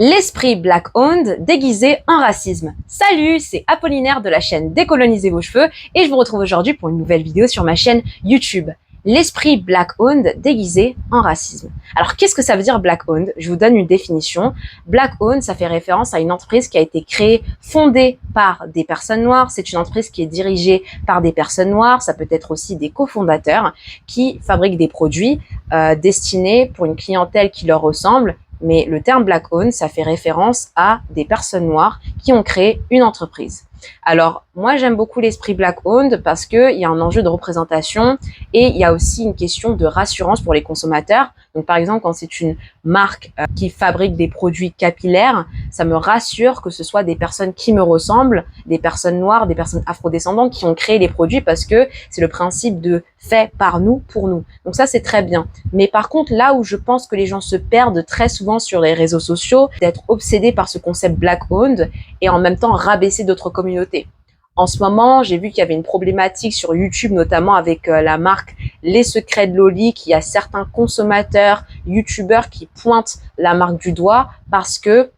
L'esprit black-owned déguisé en racisme. Salut, c'est Apollinaire de la chaîne Décoloniser vos cheveux et je vous retrouve aujourd'hui pour une nouvelle vidéo sur ma chaîne YouTube. L'esprit black-owned déguisé en racisme. Alors, qu'est-ce que ça veut dire black-owned? Je vous donne une définition. Black-owned, ça fait référence à une entreprise qui a été créée, fondée par des personnes noires. C'est une entreprise qui est dirigée par des personnes noires. Ça peut être aussi des cofondateurs qui fabriquent des produits destinés pour une clientèle qui leur ressemble. Mais le terme black-owned, ça fait référence à des personnes noires qui ont créé une entreprise. Alors, moi, j'aime beaucoup l'esprit black-owned parce qu'il y a un enjeu de représentation et il y a aussi une question de rassurance pour les consommateurs. Donc, par exemple, quand c'est une marque qui fabrique des produits capillaires, ça me rassure que ce soit des personnes qui me ressemblent, des personnes noires, des personnes afrodescendantes qui ont créé les produits parce que c'est le principe de fait par nous, pour nous. Donc ça, c'est très bien. Mais par contre, là où je pense que les gens se perdent très souvent sur les réseaux sociaux, d'être obsédés par ce concept black-owned et en même temps rabaisser d'autres communautés. En ce moment, j'ai vu qu'il y avait une problématique sur YouTube, notamment avec la marque Les Secrets de Loli, qui a certains consommateurs, YouTubeurs qui pointent la marque du doigt parce que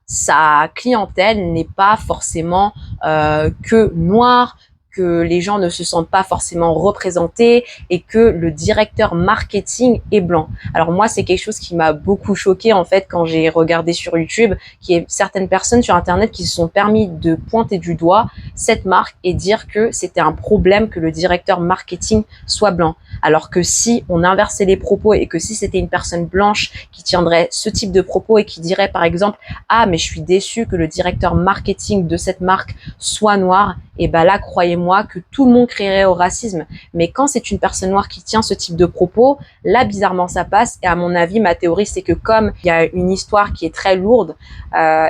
sa clientèle n'est pas forcément que noire, que les gens ne se sentent pas forcément représentés et que le directeur marketing est blanc. Alors moi, c'est quelque chose qui m'a beaucoup choqué en fait quand j'ai regardé sur YouTube, qu'il y ait certaines personnes sur Internet qui se sont permis de pointer du doigt cette marque et dire que c'était un problème que le directeur marketing soit blanc. Alors que si on inversait les propos et que si c'était une personne blanche qui tiendrait ce type de propos et qui dirait par exemple « Ah, mais je suis déçu que le directeur marketing de cette marque soit noir », et ben là, croyez-moi que tout le monde crierait au racisme. Mais quand c'est une personne noire qui tient ce type de propos, là, bizarrement, ça passe. Et à mon avis, ma théorie, c'est que comme il y a une histoire qui est très lourde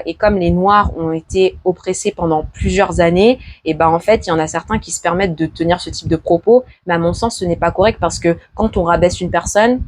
et comme les Noirs ont été oppressés pendant plusieurs années, et ben en fait, il y en a certains qui se permettent de tenir ce type de propos. Mais à mon sens, ce n'est pas correct parce que quand on rabaisse une personne,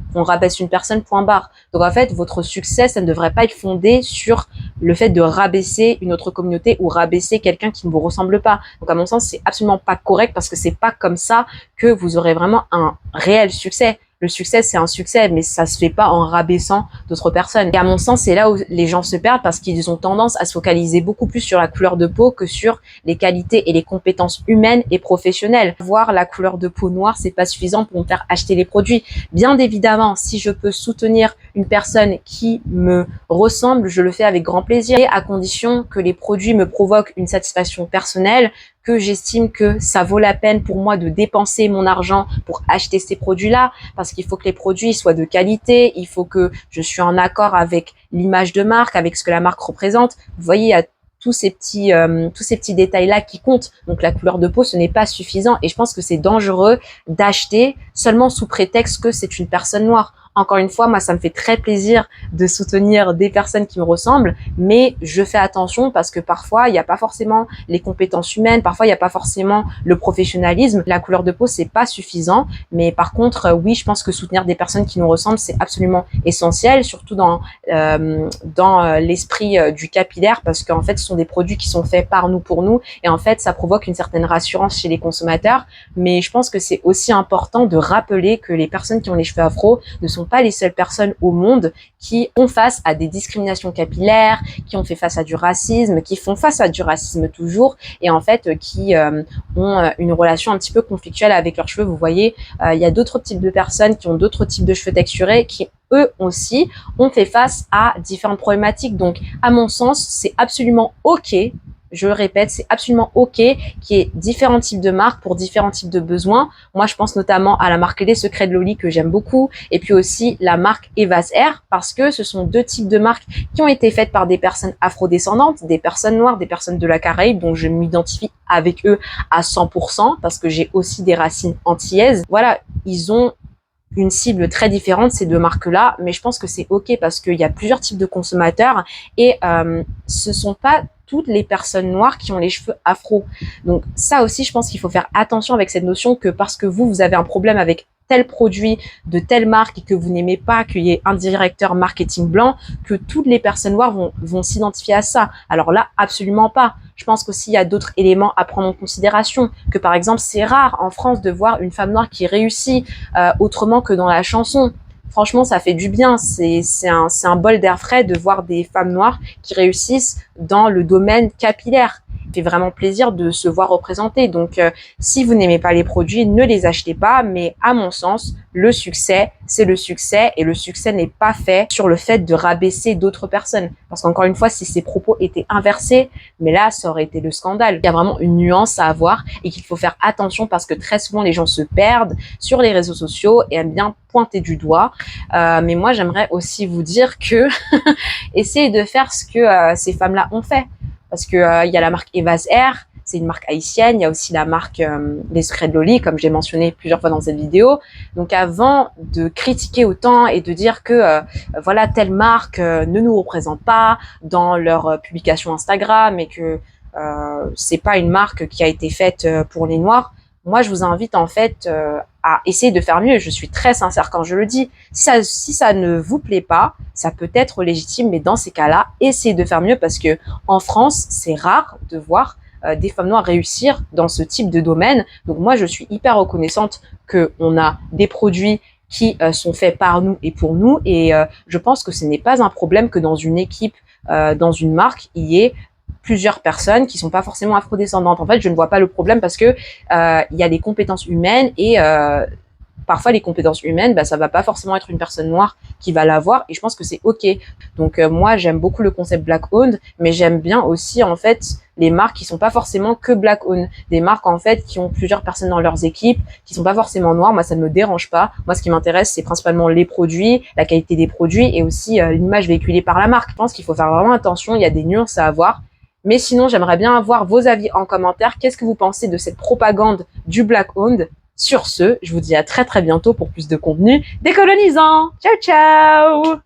point barre. Donc en fait, votre succès, ça ne devrait pas être fondé sur le fait de rabaisser une autre communauté ou rabaisser quelqu'un qui ne vous ressemble pas. Donc à mon sens, c'est absolument pas correct parce que c'est pas comme ça que vous aurez vraiment un réel succès. Le succès, c'est un succès, mais ça se fait pas en rabaissant d'autres personnes. Et à mon sens, c'est là où les gens se perdent parce qu'ils ont tendance à se focaliser beaucoup plus sur la couleur de peau que sur les qualités et les compétences humaines et professionnelles. Voir la couleur de peau noire, c'est pas suffisant pour me faire acheter les produits. Bien évidemment, si je peux soutenir une personne qui me ressemble, je le fais avec grand plaisir et à condition que les produits me provoquent une satisfaction personnelle, que j'estime que ça vaut la peine pour moi de dépenser mon argent pour acheter ces produits-là, parce qu'il faut que les produits soient de qualité, il faut que je suis en accord avec l'image de marque, avec ce que la marque représente. Vous voyez, il y a tous ces petits détails-là qui comptent. Donc la couleur de peau, ce n'est pas suffisant et je pense que c'est dangereux d'acheter seulement sous prétexte que c'est une personne noire. Encore une fois, moi, ça me fait très plaisir de soutenir des personnes qui me ressemblent, mais je fais attention parce que parfois, il n'y a pas forcément les compétences humaines, parfois, il n'y a pas forcément le professionnalisme. La couleur de peau, c'est pas suffisant, mais par contre, oui, je pense que soutenir des personnes qui nous ressemblent, c'est absolument essentiel, surtout dans l'esprit du capillaire, parce qu'en fait, ce sont des produits qui sont faits par nous, pour nous, et en fait, ça provoque une certaine rassurance chez les consommateurs, mais je pense que c'est aussi important de rappeler que les personnes qui ont les cheveux afro ne sont pas les seules personnes au monde qui font face à des discriminations capillaires, qui ont fait face à du racisme, qui font face à du racisme toujours, et en fait qui ont une relation un petit peu conflictuelle avec leurs cheveux. Vous voyez, il y a d'autres types de personnes qui ont d'autres types de cheveux texturés qui eux aussi ont fait face à différentes problématiques. Donc à mon sens, c'est absolument ok. Je le répète, c'est absolument ok qu'il y ait différents types de marques pour différents types de besoins. Moi, je pense notamment à la marque Les Secrets de Loli que j'aime beaucoup et puis aussi la marque Evas Air parce que ce sont deux types de marques qui ont été faites par des personnes afrodescendantes, des personnes noires, des personnes de la Caraïbe dont je m'identifie avec eux à 100% parce que j'ai aussi des racines antillaises. Voilà, ils ont une cible très différente, ces deux marques-là, mais je pense que c'est ok parce qu'il y a plusieurs types de consommateurs et ce sont pas toutes les personnes noires qui ont les cheveux afro. Donc ça aussi, je pense qu'il faut faire attention avec cette notion que parce que vous avez un problème avec tel produit de telle marque et que vous n'aimez pas qu'il y ait un directeur marketing blanc, que toutes les personnes noires vont s'identifier à ça. Alors là, absolument pas. Je pense qu'aussi il y a d'autres éléments à prendre en considération, que par exemple, c'est rare en France de voir une femme noire qui réussit autrement que dans la chanson. franchement, ça fait du bien. C'est un bol d'air frais de voir des femmes noires qui réussissent dans le domaine capillaire. Ça fait vraiment plaisir de se voir représentées. Donc, si vous n'aimez pas les produits, ne les achetez pas. Mais à mon sens, le succès, c'est le succès. Et le succès n'est pas fait sur le fait de rabaisser d'autres personnes. Parce qu'encore une fois, si ces propos étaient inversés, mais là, ça aurait été le scandale. Il y a vraiment une nuance à avoir et qu'il faut faire attention parce que très souvent, les gens se perdent sur les réseaux sociaux et aiment bien pointer du doigt. Mais moi, j'aimerais aussi vous dire que essayez de faire ce que ces femmes-là ont fait. Parce que il y a la marque Eva's Hair, c'est une marque haïtienne. Il y a aussi la marque Les Secrets de Loli, comme j'ai mentionné plusieurs fois dans cette vidéo. Donc avant de critiquer autant et de dire que voilà, telle marque ne nous représente pas dans leur publication Instagram et que c'est pas une marque qui a été faite pour les Noirs, moi je vous invite en fait à essayer de faire mieux. Je suis très sincère quand je le dis. Si ça ne vous plaît pas, ça peut être légitime, mais dans ces cas-là, essayez de faire mieux parce que en France, c'est rare de voir des femmes noires réussir dans ce type de domaine. Donc moi, je suis hyper reconnaissante qu'on a des produits qui sont faits par nous et pour nous. Et je pense que ce n'est pas un problème que dans une équipe, dans une marque, il y ait plusieurs personnes qui sont pas forcément afrodescendantes. En fait, je ne vois pas le problème parce que il y a des compétences humaines et parfois les compétences humaines, ça va pas forcément être une personne noire qui va l'avoir et je pense que c'est ok. Donc moi j'aime beaucoup le concept black owned, mais j'aime bien aussi en fait les marques qui sont pas forcément que black owned, des marques en fait qui ont plusieurs personnes dans leurs équipes, qui sont pas forcément noires. Moi ça ne me dérange pas. Moi ce qui m'intéresse c'est principalement les produits, la qualité des produits et aussi l'image véhiculée par la marque. Je pense qu'il faut faire vraiment attention, il y a des nuances à avoir. Mais sinon, j'aimerais bien avoir vos avis en commentaire. Qu'est-ce que vous pensez de cette propagande du black owned? Sur ce, je vous dis à très bientôt pour plus de contenu décolonisant. Ciao, ciao!